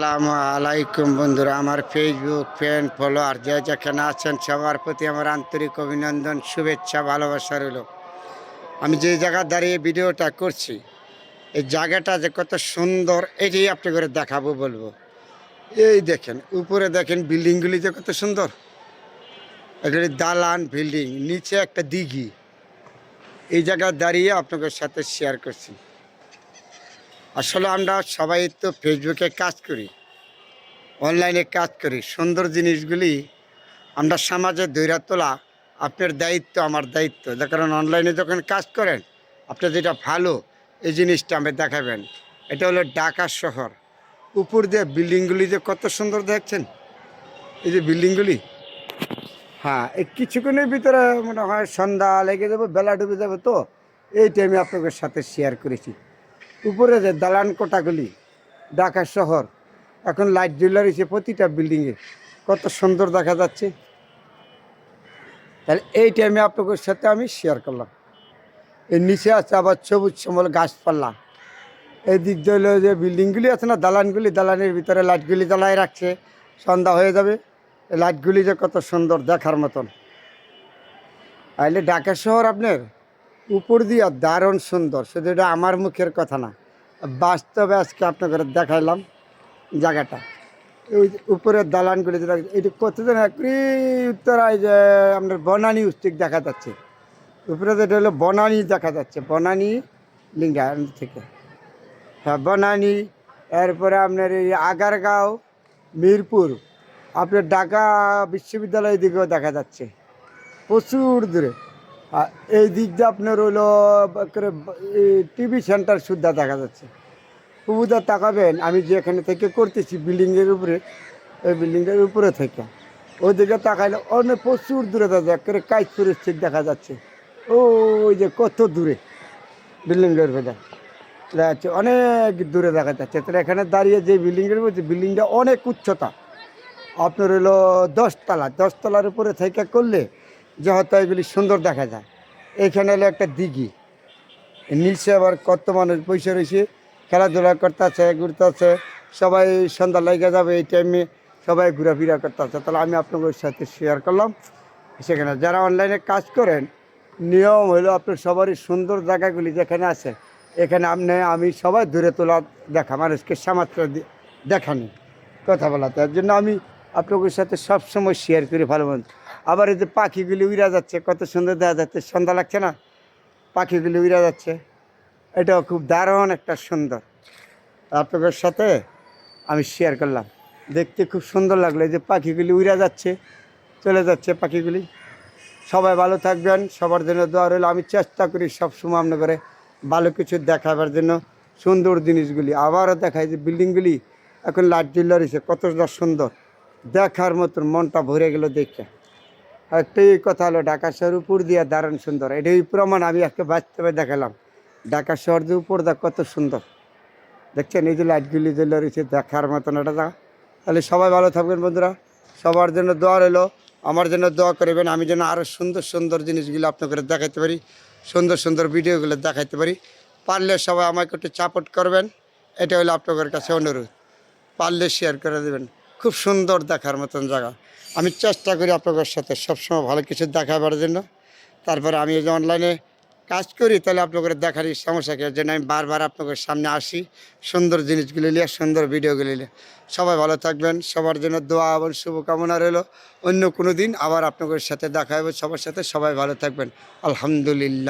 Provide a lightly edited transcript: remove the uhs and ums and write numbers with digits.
আসসালামু আলাইকুম বন্ধুরা, আমার ফেসবুক ফ্রেন্ড ফলোয়ার যে যেখানে আছেন সবার প্রতি আমার আন্তরিক অভিনন্দন, শুভেচ্ছা, ভালোবাসা রইল। আমি যে জায়গা দাঁড়িয়ে ভিডিওটা করছি, এই জায়গাটা যে কত সুন্দর এটাই আপনি করে দেখাবো বলবো। এই দেখেন, উপরে দেখেন বিল্ডিংগুলি যে কত সুন্দর, এগুলি দালান বিল্ডিং, নিচে একটা দিঘি। এই জায়গায় দাঁড়িয়ে আপনাদের সাথে শেয়ার করছি। আসলে আমরা সবাই তো ফেসবুকে কাজ করি, অনলাইনে কাজ করি, সুন্দর জিনিসগুলি আমরা সমাজে ধইরা তোলা আপনার দায়িত্ব, আমার দায়িত্ব। যার কারণ অনলাইনে যখন কাজ করেন, আপনি যেটা ভালো এই জিনিসটা আমি দেখাবেন। এটা হলো ঢাকা শহর, উপর দিয়ে বিল্ডিংগুলি যে কত সুন্দর দেখছেন, এই যে বিল্ডিংগুলি। হ্যাঁ, এই কিছুক্ষণের ভিতরে মনে হয় সন্ধ্যা লেগে যাবে, বেলা ডুবে যাবে, তো এই টাইমে আপনাদের সাথে শেয়ার করেছি। উপরে যে দালান কোঠাগুলি, ঢাকা শহর এখন লাইট জ্বলে রয়েছে প্রতিটা বিল্ডিংয়ে, কত সুন্দর দেখা যাচ্ছে। তাহলে এই টাইমে আপনাদের সাথে আমি শেয়ার করলাম। এর নিচে আছে আবার সবুজ শ্যামল গাছপালা। এই দিক দিয়ে হলো যে বিল্ডিংগুলি আছে না, দালানগুলি, দালানের ভিতরে লাইটগুলি জ্বালায় রাখছে, সন্ধ্যা হয়ে যাবে, এই লাইটগুলি যে কত সুন্দর দেখার মতন। তাহলে ঢাকা শহর আপনার উপর দিয়ে দারুণ সুন্দর, শুধু এটা আমার মুখের কথা না, বাস্তবে আজকে আপনাদের দেখাইলাম জায়গাটা। ওই যে উপরের দালানগুলি যেটা, এইটা কতদিন উত্তরায় যে আপনার বনানী উস্তিক দেখা যাচ্ছে, উপরে যেটা হলো বনানী দেখা যাচ্ছে, বনানী লিঙ্গা থেকে। হ্যাঁ, বনানী, এরপরে আপনার এই আগারগাঁও, মিরপুর, আপনার ঢাকা বিশ্ববিদ্যালয়ের দিকেও দেখা যাচ্ছে প্রচুর দূরে। আর এই দিক দিয়ে আপনার হলো টিভি সেন্টার সুদ্ধা দেখা যাচ্ছে। পুবুদা তাকাবেন, আমি যেখানে থেকে করতেছি বিল্ডিংয়ের উপরে, ওই বিল্ডিংয়ের উপরে থেকে ওই দিকে তাকাইলে অনেক প্রচুর দূরে দেখা যায়, একেবারে কাইতপুরের ঠিক দেখা যাচ্ছে। ওই যে কত দূরে বিল্ডিংয়ের ভেতর দেখা যাচ্ছে, অনেক দূরে দেখা যাচ্ছে। তাহলে এখানে দাঁড়িয়ে যে বিল্ডিংয়ের মধ্যে, বিল্ডিংটা অনেক উচ্চতা, আপনার হলো 10 তলা, 10 তলার উপরে থেকে করলে যে হয়তো এগুলি সুন্দর দেখা যায়। এইখানে হলো একটা দিঘি, নিচে আবার কত মানুষ বসে রয়েছে, খেলাধুলা করতেছে, ঘুরতেছে, সবাই সন্ধ্যা লেগে যাবে এই টাইমে, সবাই ঘোরাফেরা করতেছে। তাহলে আমি আপনাদের সাথে শেয়ার করলাম। সেখানে যারা অনলাইনে কাজ করেন, নিয়ম হলো আপনার সবারই সুন্দর জায়গাগুলি যেখানে আছে, এখানে আমি সবাই দূরে তোলা দেখা, মানুষকে সামাত্র দেখানি, কথা বলা। তার জন্য আমি আপনাদের সাথে সবসময় শেয়ার করি ভালো মন্দ। আবার এই যে পাখিগুলি উড়া যাচ্ছে, কত সুন্দর দেখা যাচ্ছে, সন্ধ্যা লাগছে না, পাখিগুলি উড়া যাচ্ছে, এটাও খুব দারুণ একটা সুন্দর। আপনাদের সাথে আমি শেয়ার করলাম, দেখতে খুব সুন্দর লাগলো। এই যে পাখিগুলি উড়া যাচ্ছে, চলে যাচ্ছে পাখিগুলি। সবাই ভালো থাকবেন, সবার জন্য দোয়া রইল। আমি চেষ্টা করি সবসময় আপনার করে ভালো কিছু দেখাবার জন্য, সুন্দর জিনিসগুলি। আবারও দেখায় যে বিল্ডিংগুলি এখন লাইট জ্বলে রয়েছে, কতটা সুন্দর দেখার মতন, মনটা ভরে গেল দেখে। একটাই কথা হলো, ঢাকা শহর উপর দিয়ে দারুণ সুন্দর, এটাই প্রমাণ আমি আজকে বাস্তবে দেখালাম। ঢাকা শহর যে উপর দা কত সুন্দর দেখছেন, এই যে লাইটগুলি জ্বলে রয়েছে, দেখার মতন এটা। তাহলে সবাই ভালো থাকবেন বন্ধুরা, সবার জন্য দোয়া রইলো, আমার জন্য দোয়া করবেন, আমি যেন আরও সুন্দর সুন্দর জিনিসগুলো আপনাদের দেখাইতে পারি, সুন্দর সুন্দর ভিডিওগুলো দেখাইতে পারি। পারলে সবাই আমাকে একটু সাপোর্ট করবেন, এটা হলো আপনাদের কাছে অনুরোধ। পারলে শেয়ার করে দেবেন, খুব সুন্দর দেখার মতন জায়গা। আমি চেষ্টা করি আপনাদের সাথে সবসময় ভালো কিছু দেখাবার জন্য। তারপরে আমি এই যে অনলাইনে কাজ করি, তাহলে আপনাদের দেখার সমস্যা কি, জন্য আমি বারবার আপনাদের সামনে আসি, সুন্দর জিনিসগুলি নিয়ে, সুন্দর ভিডিওগুলি নিয়ে। সবাই ভালো থাকবেন, সবার জন্য দোয়া এবং শুভকামনা রইল। অন্য কোনো দিন আবার আপনাদের সাথে দেখা হবে সবার সাথে। সবাই ভালো থাকবেন, আলহামদুলিল্লাহ।